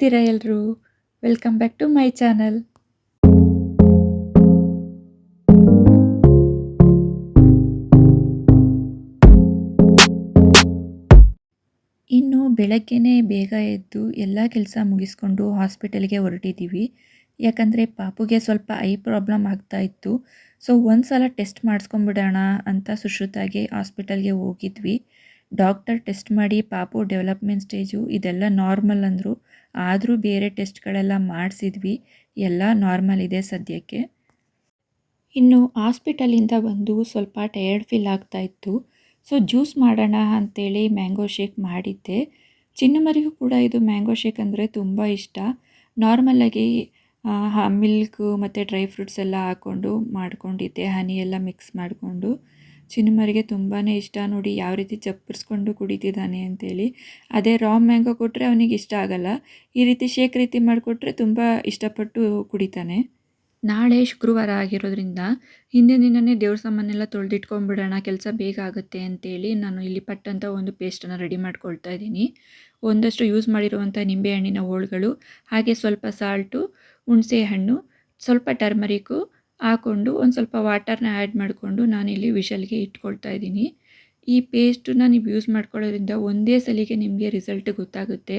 ಹೇಗಿದ್ದೀರಾ ಎಲ್ರೂ? Welcome back to my channel. ಇನ್ನು ಬೆಳಗ್ಗೆನೇ ಬೇಗ ಎದ್ದು ಎಲ್ಲ ಕೆಲಸ ಮುಗಿಸ್ಕೊಂಡು ಹಾಸ್ಪಿಟಲ್ಗೆ ಹೊರಟಿದ್ದೀವಿ. ಯಾಕಂದರೆ ಪಾಪುಗೆ ಸ್ವಲ್ಪ ಐ ಪ್ರಾಬ್ಲಮ್ ಆಗ್ತಾ ಇತ್ತು. ಸೊ ಒಂದು ಸಲ ಟೆಸ್ಟ್ ಮಾಡಿಸ್ಕೊಂಬಿಡೋಣ ಅಂತ ಸುಶ್ರುತಾಗೆ ಹಾಸ್ಪಿಟಲ್ಗೆ ಹೋಗಿದ್ವಿ. ಡಾಕ್ಟರ್ ಟೆಸ್ಟ್ ಮಾಡಿ ಪಾಪು ಡೆವಲಪ್ಮೆಂಟ್ ಸ್ಟೇಜು ಇದೆಲ್ಲ ನಾರ್ಮಲ್ ಅಂದರು. ಆದರೂ ಬೇರೆ ಟೆಸ್ಟ್ಗಳೆಲ್ಲ ಮಾಡಿಸಿದ್ವಿ. ಎಲ್ಲ ನಾರ್ಮಲ್ ಇದೆ ಸದ್ಯಕ್ಕೆ. ಇನ್ನು ಹಾಸ್ಪಿಟಲಿಂದ ಬಂದು ಸ್ವಲ್ಪ ಟಯರ್ಡ್ ಫೀಲ್ ಆಗ್ತಾ ಇತ್ತು. ಸೊ ಜ್ಯೂಸ್ ಮಾಡೋಣ ಅಂಥೇಳಿ ಮ್ಯಾಂಗೋ ಶೇಕ್ ಮಾಡಿದ್ದೆ. ಚಿನ್ನಮರಿಗೂ ಕೂಡ ಇದು ಮ್ಯಾಂಗೋ ಶೇಕ್ ಅಂದರೆ ತುಂಬ ಇಷ್ಟ. ನಾರ್ಮಲಾಗಿ ಮಿಲ್ಕು ಮತ್ತು ಡ್ರೈ ಫ್ರೂಟ್ಸ್ ಎಲ್ಲ ಹಾಕ್ಕೊಂಡು ಮಾಡ್ಕೊಂಡಿದ್ದೆ, ಹನಿ ಎಲ್ಲ ಮಿಕ್ಸ್ ಮಾಡಿಕೊಂಡು. ಚಿನ್ನಮರಿಗೆ ತುಂಬಾ ಇಷ್ಟ. ನೋಡಿ ಯಾವ ರೀತಿ ಚಪ್ಪರಿಸ್ಕೊಂಡು ಕುಡಿತಿದ್ದಾನೆ ಅಂಥೇಳಿ. ಅದೇ ರಾ ಮ್ಯಾಂಗೋ ಕೊಟ್ಟರೆ ಅವನಿಗೆ ಇಷ್ಟ ಆಗಲ್ಲ. ಈ ರೀತಿ ಶೇಕ್ ರೀತಿ ಮಾಡಿಕೊಟ್ರೆ ತುಂಬ ಇಷ್ಟಪಟ್ಟು ಕುಡಿತಾನೆ. ನಾಳೆ ಶುಕ್ರವಾರ ಆಗಿರೋದ್ರಿಂದ ಹಿಂದಿನ ದಿನವೇ ದೇವ್ರ ಸಾಮಾನೆಲ್ಲ ತೊಳೆದಿಟ್ಕೊಂಡ್ಬಿಡೋಣ, ಕೆಲಸ ಬೇಗ ಆಗುತ್ತೆ ಅಂತೇಳಿ ನಾನು ಇಲ್ಲಿ ಪಟ್ಟಂತ ಒಂದು ಪೇಸ್ಟನ್ನು ರೆಡಿ ಮಾಡ್ಕೊಳ್ತಾ ಇದ್ದೀನಿ. ಒಂದಷ್ಟು ಯೂಸ್ ಮಾಡಿರುವಂಥ ನಿಂಬೆಹಣ್ಣಿನ ಹೋಳುಗಳು, ಹಾಗೆ ಸ್ವಲ್ಪ ಸಾಲ್ಟು, ಹುಣಸೆ ಹಣ್ಣು, ಸ್ವಲ್ಪ ಟರ್ಮರಿಕು ಹಾಕ್ಕೊಂಡು ಒಂದು ಸ್ವಲ್ಪ ವಾಟರ್ನ ಆ್ಯಡ್ ಮಾಡಿಕೊಂಡು ನಾನಿಲ್ಲಿ ವಿಷಲ್ಗೆ ಇಟ್ಕೊಳ್ತಾ ಇದ್ದೀನಿ. ಈ ಪೇಸ್ಟನ್ನ ನೀವು ಯೂಸ್ ಮಾಡ್ಕೊಳ್ಳೋದ್ರಿಂದ ಒಂದೇ ಸಲಿಗೆ ನಿಮಗೆ ರಿಸಲ್ಟ್ ಗೊತ್ತಾಗುತ್ತೆ.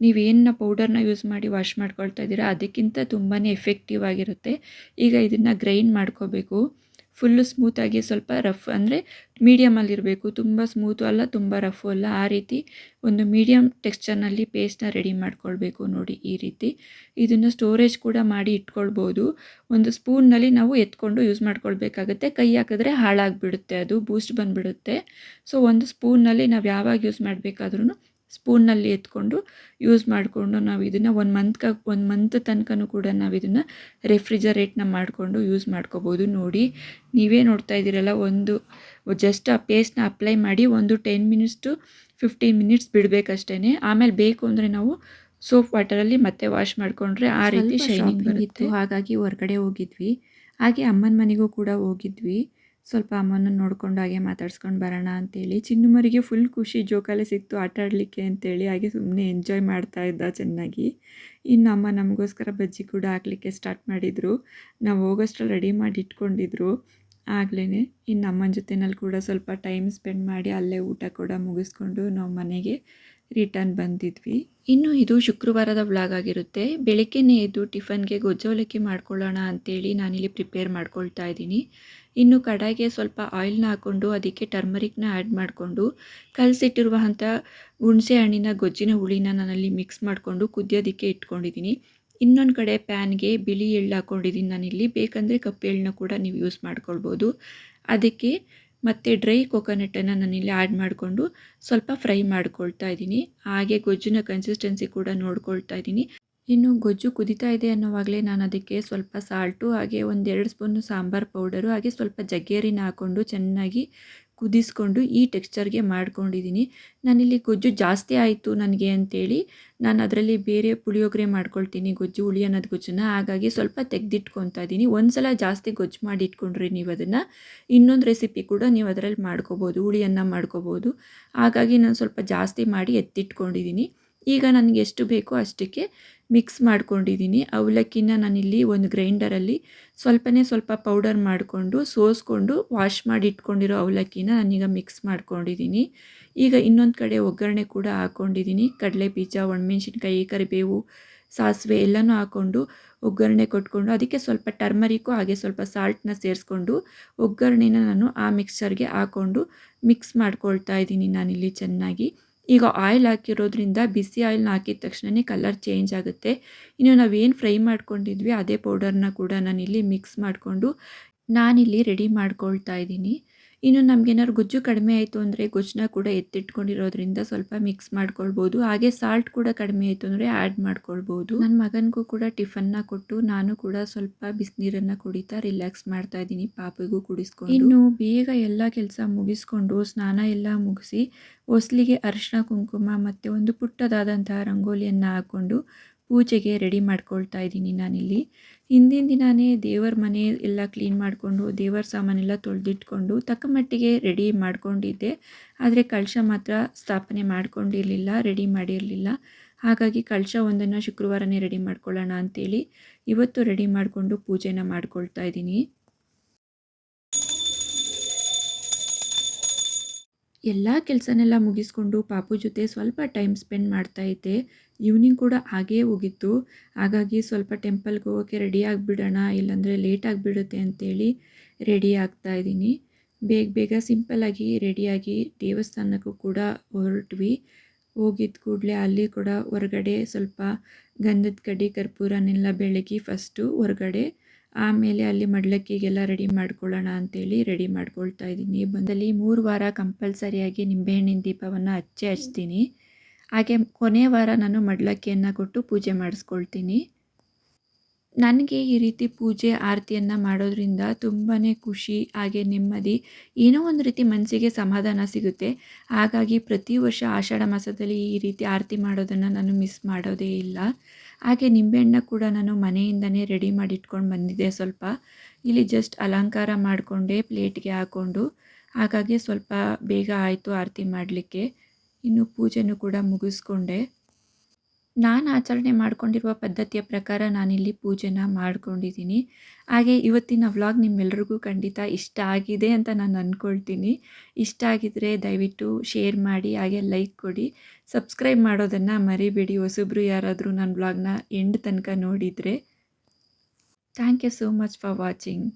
ನೀವೇನು ಪೌಡರ್ನ ಯೂಸ್ ಮಾಡಿ ವಾಶ್ ಮಾಡ್ಕೊಳ್ತಾ ಇದ್ದೀರಾ ಅದಕ್ಕಿಂತ ತುಂಬಾ ಎಫೆಕ್ಟಿವ್ ಆಗಿರುತ್ತೆ. ಈಗ ಇದನ್ನು ಗ್ರೈಂಡ್ ಮಾಡ್ಕೋಬೇಕು. ಫುಲ್ಲು ಸ್ಮೂತಾಗಿ, ಸ್ವಲ್ಪ ರಫ್ ಅಂದರೆ ಮೀಡಿಯಮಲ್ಲಿರಬೇಕು. ತುಂಬ ಸ್ಮೂತು ಅಲ್ಲ, ತುಂಬ ರಫು ಅಲ್ಲ, ಆ ರೀತಿ ಒಂದು ಮೀಡಿಯಮ್ ಟೆಕ್ಸ್ಚರ್ನಲ್ಲಿ ಪೇಸ್ಟ್ನ ರೆಡಿ ಮಾಡ್ಕೊಳ್ಬೇಕು. ನೋಡಿ ಈ ರೀತಿ. ಇದನ್ನು ಸ್ಟೋರೇಜ್ ಕೂಡ ಮಾಡಿ ಇಟ್ಕೊಳ್ಬೋದು. ಒಂದು ಸ್ಪೂನ್ನಲ್ಲಿ ನಾವು ಎತ್ಕೊಂಡು ಯೂಸ್ ಮಾಡ್ಕೊಳ್ಬೇಕಾಗತ್ತೆ. ಕೈ ಹಾಕಿದ್ರೆ ಹಾಳಾಗಿಬಿಡುತ್ತೆ, ಅದು ಬೂಸ್ಟ್ ಬಂದುಬಿಡುತ್ತೆ. ಸೊ ಒಂದು ಸ್ಪೂನ್ನಲ್ಲಿ ನಾವು ಯಾವಾಗ ಯೂಸ್ ಮಾಡಬೇಕಾದ್ರೂ ಸ್ಪೂನ್ನಲ್ಲಿ ಎತ್ಕೊಂಡು ಯೂಸ್ ಮಾಡಿಕೊಂಡು ನಾವು ಇದನ್ನು ಒಂದು ಮಂತ್ ತನಕನೂ ಕೂಡ ನಾವು ಇದನ್ನು ರೆಫ್ರಿಜರೇಟ್ನ ಮಾಡಿಕೊಂಡು ಯೂಸ್ ಮಾಡ್ಕೋಬೋದು. ನೋಡಿ ನೀವೇ ನೋಡ್ತಾ ಇದ್ದೀರಲ್ಲ, ಒಂದು ಜಸ್ಟ್ ಆ ಪೇಸ್ಟ್ನ ಅಪ್ಲೈ ಮಾಡಿ ಒಂದು 10 ಮಿನಿಟ್ಸ್ ಟು 15 ಮಿನಿಟ್ಸ್ ಬಿಡಬೇಕಷ್ಟೇ. ಆಮೇಲೆ ಬೇಕು ಅಂದರೆ ನಾವು ಸೋಪ್ ವಾಟರಲ್ಲಿ ಮತ್ತೆ ವಾಶ್ ಮಾಡಿಕೊಂಡ್ರೆ ಆ ರೀತಿ ಶೈನಿಂಗ್ ಬರುತ್ತೆ. ಹಾಗಾಗಿ ಹೊರಗಡೆ ಹೋಗಿದ್ವಿ. ಹಾಗೆ ಅಮ್ಮನ ಮನೆಗೂ ಕೂಡ ಹೋಗಿದ್ವಿ. ಸ್ವಲ್ಪ ಅಮ್ಮನ ನೋಡ್ಕೊಂಡು ಹಾಗೆ ಮಾತಾಡ್ಸ್ಕೊಂಡು ಬರೋಣ ಅಂತೇಳಿ. ಚಿನ್ನಮರಿಗೆ ಫುಲ್ ಖುಷಿ, ಜೋಕಾಲಿ ಸಿಕ್ತು ಆಟ ಆಡಲಿಕ್ಕೆ ಅಂತೇಳಿ. ಹಾಗೆ ಸುಮ್ಮನೆ ಎಂಜಾಯ್ ಮಾಡ್ತಾ ಇದ್ದ ಚೆನ್ನಾಗಿ. ಇನ್ನು ಅಮ್ಮ ನಮಗೋಸ್ಕರ ಬಜ್ಜಿ ಕೂಡ ಹಾಕಲಿಕ್ಕೆ ಸ್ಟಾರ್ಟ್ ಮಾಡಿದರು. ನಾವು ಹೋಗೋಷ್ಟ್ರಲ್ಲಿ ರೆಡಿ ಮಾಡಿ ಇಟ್ಕೊಂಡಿದ್ರು ಆಗಲೇ. ಇನ್ನು ಅಮ್ಮನ ಜೊತೆನಲ್ಲಿ ಕೂಡ ಸ್ವಲ್ಪ ಟೈಮ್ ಸ್ಪೆಂಡ್ ಮಾಡಿ ಅಲ್ಲೇ ಊಟ ಕೂಡ ಮುಗಿಸ್ಕೊಂಡು ನಾವು ಮನೆಗೆ ರಿಟರ್ನ್ ಬಂದಿದ್ವಿ. ಇನ್ನು ಇದು ಶುಕ್ರವಾರದ ವ್ಲಾಗ್ ಆಗಿರುತ್ತೆ. ಬೆಳಗ್ಗೆನೇ ಎದ್ದು ಟಿಫನ್ಗೆ ಗೊಜ್ಜು ಅವಲಕ್ಕಿ ಮಾಡ್ಕೊಳ್ಳೋಣ ಅಂತೇಳಿ ನಾನಿಲ್ಲಿ ಪ್ರಿಪೇರ್ ಮಾಡ್ಕೊಳ್ತಾ ಇದ್ದೀನಿ. ಇನ್ನು ಕಡಾಯಿಗೆ ಸ್ವಲ್ಪ ಆಯಿಲ್ನ ಹಾಕ್ಕೊಂಡು ಅದಕ್ಕೆ ಟರ್ಮರಿಕ್ನ ಆ್ಯಡ್ ಮಾಡಿಕೊಂಡು ಕಲಸಿಟ್ಟಿರುವಂಥ ಹುಣಸೆ ಹಣ್ಣಿನ ಗೊಜ್ಜಿನ ಹುಳಿನ ನಾನಲ್ಲಿ ಮಿಕ್ಸ್ ಮಾಡಿಕೊಂಡು ಕುದಿಯೋದಕ್ಕೆ ಇಟ್ಕೊಂಡಿದ್ದೀನಿ. ಇನ್ನೊಂದು ಕಡೆ ಪ್ಯಾನ್ಗೆ ಬಿಳಿ ಎಳ್ಳು ಹಾಕ್ಕೊಂಡಿದ್ದೀನಿ ನಾನಿಲ್ಲಿ. ಬೇಕಂದರೆ ಕಪ್ಪು ಎಳ್ಳನ್ನ ಕೂಡ ನೀವು ಯೂಸ್ ಮಾಡ್ಕೊಳ್ಬೋದು. ಅದಕ್ಕೆ ಮತ್ತು ಡ್ರೈ ಕೊಕೊನಟನ್ನು ನಾನಿಲ್ಲಿ ಆ್ಯಡ್ ಮಾಡಿಕೊಂಡು ಸ್ವಲ್ಪ ಫ್ರೈ ಮಾಡ್ಕೊಳ್ತಾ ಇದ್ದೀನಿ. ಹಾಗೆ ಗೊಜ್ಜಿನ ಕನ್ಸಿಸ್ಟೆನ್ಸಿ ಕೂಡ ನೋಡ್ಕೊಳ್ತಾ ಇದ್ದೀನಿ. ಇನ್ನು ಗೊಜ್ಜು ಕುದೀತಾ ಇದೆ ಅನ್ನೋವಾಗಲೇ ನಾನು ಅದಕ್ಕೆ ಸ್ವಲ್ಪ ಸಾಲ್ಟು, ಹಾಗೆ 1-2 ಸ್ಪೂನು ಸಾಂಬಾರು ಪೌಡರು, ಹಾಗೆ ಸ್ವಲ್ಪ ಜಗ್ಗೇರಿನ ಹಾಕ್ಕೊಂಡು ಚೆನ್ನಾಗಿ ಕುದಿಸ್ಕೊಂಡು ಈ ಟೆಕ್ಸ್ಚರ್ಗೆ ಮಾಡ್ಕೊಂಡಿದ್ದೀನಿ. ನಾನಿಲ್ಲಿ ಗೊಜ್ಜು ಜಾಸ್ತಿ ಆಯಿತು ನನಗೆ ಅಂತೇಳಿ ನಾನು ಅದರಲ್ಲಿ ಬೇರೆ ಪುಳಿಯೋಗರೆ ಮಾಡ್ಕೊಳ್ತೀನಿ, ಗೊಜ್ಜು ಹುಳಿ ಅನ್ನೋದು ಗೊಜ್ಜನ್ನು. ಹಾಗಾಗಿ ಸ್ವಲ್ಪ ತೆಗೆದಿಟ್ಕೊತಾ ಇದ್ದೀನಿ. ಒಂದು ಸಲ ಜಾಸ್ತಿ ಗೊಜ್ಜು ಮಾಡಿ ಇಟ್ಕೊಂಡ್ರೆ ನೀವು ಅದನ್ನು ಇನ್ನೊಂದು ರೆಸಿಪಿ ಕೂಡ ನೀವು ಅದರಲ್ಲಿ ಮಾಡ್ಕೋಬೋದು, ಹುಳಿಯನ್ನು ಮಾಡ್ಕೋಬೋದು. ಹಾಗಾಗಿ ನಾನು ಸ್ವಲ್ಪ ಜಾಸ್ತಿ ಮಾಡಿ ಎತ್ತಿಟ್ಕೊಂಡಿದ್ದೀನಿ. ಈಗ ನನಗೆ ಎಷ್ಟು ಬೇಕೋ ಅಷ್ಟಕ್ಕೆ ಮಿಕ್ಸ್ ಮಾಡ್ಕೊಂಡಿದ್ದೀನಿ. ಅವಲಕ್ಕಿನ ನಾನಿಲ್ಲಿ ಒಂದು ಗ್ರೈಂಡರಲ್ಲಿ ಸ್ವಲ್ಪ ಪೌಡರ್ ಮಾಡಿಕೊಂಡು ಸೋಸ್ಕೊಂಡು ವಾಶ್ ಮಾಡಿ ಇಟ್ಕೊಂಡಿರೋ ಅವಲಕ್ಕಿನ ನಾನೀಗ ಮಿಕ್ಸ್ ಮಾಡ್ಕೊಂಡಿದ್ದೀನಿ. ಈಗ ಇನ್ನೊಂದು ಕಡೆ ಒಗ್ಗರಣೆ ಕೂಡ ಹಾಕ್ಕೊಂಡಿದ್ದೀನಿ. ಕಡಲೆ ಬೀಜ, ಒಣಮೆಣ್ಸಿನ್ಕಾಯಿ, ಕರಿಬೇವು, ಸಾಸಿವೆ ಎಲ್ಲನೂ ಹಾಕ್ಕೊಂಡು ಒಗ್ಗರಣೆ ಕೊಟ್ಕೊಂಡು ಅದಕ್ಕೆ ಸ್ವಲ್ಪ ಟರ್ಮರಿಕು ಹಾಗೆ ಸ್ವಲ್ಪ ಸಾಲ್ಟನ್ನ ಸೇರಿಸ್ಕೊಂಡು ಒಗ್ಗರಣೆನ ನಾನು ಆ ಮಿಕ್ಸ್ಚರ್ಗೆ ಹಾಕ್ಕೊಂಡು ಮಿಕ್ಸ್ ಮಾಡ್ಕೊಳ್ತಾ ಇದ್ದೀನಿ ನಾನಿಲ್ಲಿ ಚೆನ್ನಾಗಿ. ಈಗ ಆಯಿಲ್ ಹಾಕಿರೋದ್ರಿಂದ ಬಿಸಿ ಆಯಿಲ್ನ ಹಾಕಿದ ತಕ್ಷಣವೇ ಕಲರ್ ಚೇಂಜ್ ಆಗುತ್ತೆ. ಇನ್ನು ನಾವೇನು ಫ್ರೈ ಮಾಡ್ಕೊಂಡಿದ್ವಿ ಅದೇ ಪೌಡರ್ನ ಕೂಡ ನಾನಿಲ್ಲಿ ಮಿಕ್ಸ್ ಮಾಡಿಕೊಂಡು ನಾನಿಲ್ಲಿ ರೆಡಿ ಮಾಡ್ಕೊಳ್ತಾ ಇದ್ದೀನಿ. ಇನ್ನು ನಮಗೇನಾದ್ರು ಗೊಜ್ಜು ಕಡಿಮೆ ಆಯಿತು ಅಂದರೆ ಗೊಜ್ಜನ್ನ ಕೂಡ ಎತ್ತಿಟ್ಕೊಂಡಿರೋದ್ರಿಂದ ಸ್ವಲ್ಪ ಮಿಕ್ಸ್ ಮಾಡ್ಕೊಳ್ಬೋದು. ಹಾಗೆ ಸಾಲ್ಟ್ ಕೂಡ ಕಡಿಮೆ ಆಯಿತು ಅಂದರೆ ಆ್ಯಡ್ ಮಾಡ್ಕೊಳ್ಬೋದು. ನನ್ನ ಮಗನಿಗೂ ಕೂಡ ಟಿಫನ್ನ ಕೊಟ್ಟು ನಾನು ಕೂಡ ಸ್ವಲ್ಪ ಬಿಸಿನೀರನ್ನು ಕುಡಿತಾ ರಿಲ್ಯಾಕ್ಸ್ ಮಾಡ್ತಾ ಇದ್ದೀನಿ, ಪಾಪಿಗೂ ಕುಡಿಸ್ಕೊಂಡು. ಇನ್ನು ಬೇಗ ಎಲ್ಲ ಕೆಲಸ ಮುಗಿಸ್ಕೊಂಡು ಸ್ನಾನ ಎಲ್ಲ ಮುಗಿಸಿ ಹೊಸ್ಲಿಗೆ ಅರಿಶಿನ ಕುಂಕುಮ ಮತ್ತು ಒಂದು ಪುಟ್ಟದಾದಂತಹ ರಂಗೋಲಿಯನ್ನು ಹಾಕ್ಕೊಂಡು ಪೂಜೆಗೆ ರೆಡಿ ಮಾಡ್ಕೊಳ್ತಾ ಇದ್ದೀನಿ ನಾನಿಲ್ಲಿ. ಹಿಂದಿನ ದಿನವೇ ದೇವರ ಮನೆ ಎಲ್ಲ ಕ್ಲೀನ್ ಮಾಡಿಕೊಂಡು ದೇವರ ಸಾಮಾನೆಲ್ಲ ತೊಳೆದಿಟ್ಕೊಂಡು ತಕ್ಕ ಮಟ್ಟಿಗೆ ರೆಡಿ ಮಾಡ್ಕೊಂಡಿದ್ದೆ. ಆದರೆ ಕಳಶ ಮಾತ್ರ ಸ್ಥಾಪನೆ ಮಾಡ್ಕೊಂಡಿರಲಿಲ್ಲ, ರೆಡಿ ಮಾಡಿರಲಿಲ್ಲ. ಹಾಗಾಗಿ ಕಳಶ ಒಂದನ್ನು ಶುಕ್ರವಾರನೇ ರೆಡಿ ಮಾಡ್ಕೊಳ್ಳೋಣ ಅಂತೇಳಿ ಇವತ್ತು ರೆಡಿ ಮಾಡಿಕೊಂಡು ಪೂಜೆನ ಮಾಡ್ಕೊಳ್ತಾ ಇದ್ದೀನಿ. ಎಲ್ಲ ಕೆಲಸನೆಲ್ಲ ಮುಗಿಸ್ಕೊಂಡು ಪಾಪು ಜೊತೆ ಸ್ವಲ್ಪ ಟೈಮ್ ಸ್ಪೆಂಡ್ ಮಾಡ್ತಾ ಇದ್ದೆ. ಈವ್ನಿಂಗ್ ಕೂಡ ಹಾಗೇ ಹೋಗಿತ್ತು. ಹಾಗಾಗಿ ಸ್ವಲ್ಪ ಟೆಂಪಲ್ಗೆ ಹೋಗೋಕ್ಕೆ ರೆಡಿ ಆಗಿಬಿಡೋಣ, ಇಲ್ಲಾಂದರೆ ಲೇಟ್ ಆಗಿಬಿಡುತ್ತೆ ಅಂತೇಳಿ ರೆಡಿ ಆಗ್ತಾ ಇದ್ದೀನಿ. ಬೇಗ ಬೇಗ ಸಿಂಪಲ್ಲಾಗಿ ರೆಡಿಯಾಗಿ ದೇವಸ್ಥಾನಕ್ಕೂ ಕೂಡ ಹೊರಟ್ವಿ. ಹೋಗಿದ್ದ ಕೂಡಲೇ ಅಲ್ಲಿ ಕೂಡ ಹೊರಗಡೆ ಸ್ವಲ್ಪ ಗಂಧದ ಕಡ್ಡಿ ಕರ್ಪೂರನೆಲ್ಲ ಬೆಳಗಿ ಫಸ್ಟು ಹೊರಗಡೆ, ಆಮೇಲೆ ಅಲ್ಲಿ ಮಡ್ಲಕ್ಕಿಗೆಲ್ಲ ರೆಡಿ ಮಾಡ್ಕೊಳ್ಳೋಣ ಅಂತೇಳಿ ರೆಡಿ ಮಾಡ್ಕೊಳ್ತಾ ಇದ್ದೀನಿ. ಬಂದಲ್ಲಿ 3 ವಾರ ಕಂಪಲ್ಸರಿಯಾಗಿ ನಿಂಬೆಹಣ್ಣಿನ ದೀಪವನ್ನು ಹಚ್ತೀನಿ. ಹಾಗೆ ಕೊನೆ ವಾರ ನಾನು ಮಡ್ಲಕ್ಕಿಯನ್ನು ಕೊಟ್ಟು ಪೂಜೆ ಮಾಡಿಸ್ಕೊಳ್ತೀನಿ. ನನಗೆ ಈ ರೀತಿ ಪೂಜೆ ಆರತಿಯನ್ನು ಮಾಡೋದ್ರಿಂದ ತುಂಬಾ ಖುಷಿ, ಹಾಗೆ ನೆಮ್ಮದಿ, ಏನೋ ಒಂದು ರೀತಿ ಮನಸ್ಸಿಗೆ ಸಮಾಧಾನ ಸಿಗುತ್ತೆ. ಹಾಗಾಗಿ ಪ್ರತಿ ವರ್ಷ ಆಷಾಢ ಮಾಸದಲ್ಲಿ ಈ ರೀತಿ ಆರತಿ ಮಾಡೋದನ್ನು ನಾನು ಮಿಸ್ ಮಾಡೋದೇ ಇಲ್ಲ. ಹಾಗೆ ನಿಂಬೆಹಣ್ಣ ಕೂಡ ನಾನು ಮನೆಯಿಂದನೇ ರೆಡಿ ಮಾಡಿ ಇಟ್ಕೊಂಡು ಬಂದಿದ್ದೆ. ಸ್ವಲ್ಪ ಇಲ್ಲಿ ಜಸ್ಟ್ ಅಲಂಕಾರ ಮಾಡಿಕೊಂಡೆ ಪ್ಲೇಟ್ಗೆ ಹಾಕ್ಕೊಂಡು. ಹಾಗಾಗಿ ಸ್ವಲ್ಪ ಬೇಗ ಆಯಿತು ಆರತಿ ಮಾಡಲಿಕ್ಕೆ. ಇನ್ನು ಪೂಜೆನೂ ಕೂಡ ಮುಗಿಸ್ಕೊಂಡೆ. ನಾನು ಆಚರಣೆ ಮಾಡ್ಕೊಂಡಿರುವ ಪದ್ಧತಿಯ ಪ್ರಕಾರ ನಾನಿಲ್ಲಿ ಪೂಜೆನ ಮಾಡ್ಕೊಂಡಿದ್ದೀನಿ. ಹಾಗೆ ಇವತ್ತಿನ ವ್ಲಾಗ್ ನಿಮ್ಮೆಲ್ರಿಗೂ ಖಂಡಿತ ಇಷ್ಟ ಆಗಿದೆ ಅಂತ ನಾನು ಅಂದ್ಕೊಳ್ತೀನಿ. ಇಷ್ಟ ಆಗಿದ್ದರೆ ದಯವಿಟ್ಟು ಶೇರ್ ಮಾಡಿ, ಹಾಗೆ ಲೈಕ್ ಕೊಡಿ. ಸಬ್ಸ್ಕ್ರೈಬ್ ಮಾಡೋದನ್ನು ಮರಿಬೇಡಿ, ಹೊಸಬ್ರು ಯಾರಾದರೂ ನನ್ನ ವ್ಲಾಗ್ನ ಎಂಡ್ ತನಕ ನೋಡಿದರೆ. Thank you so much for watching.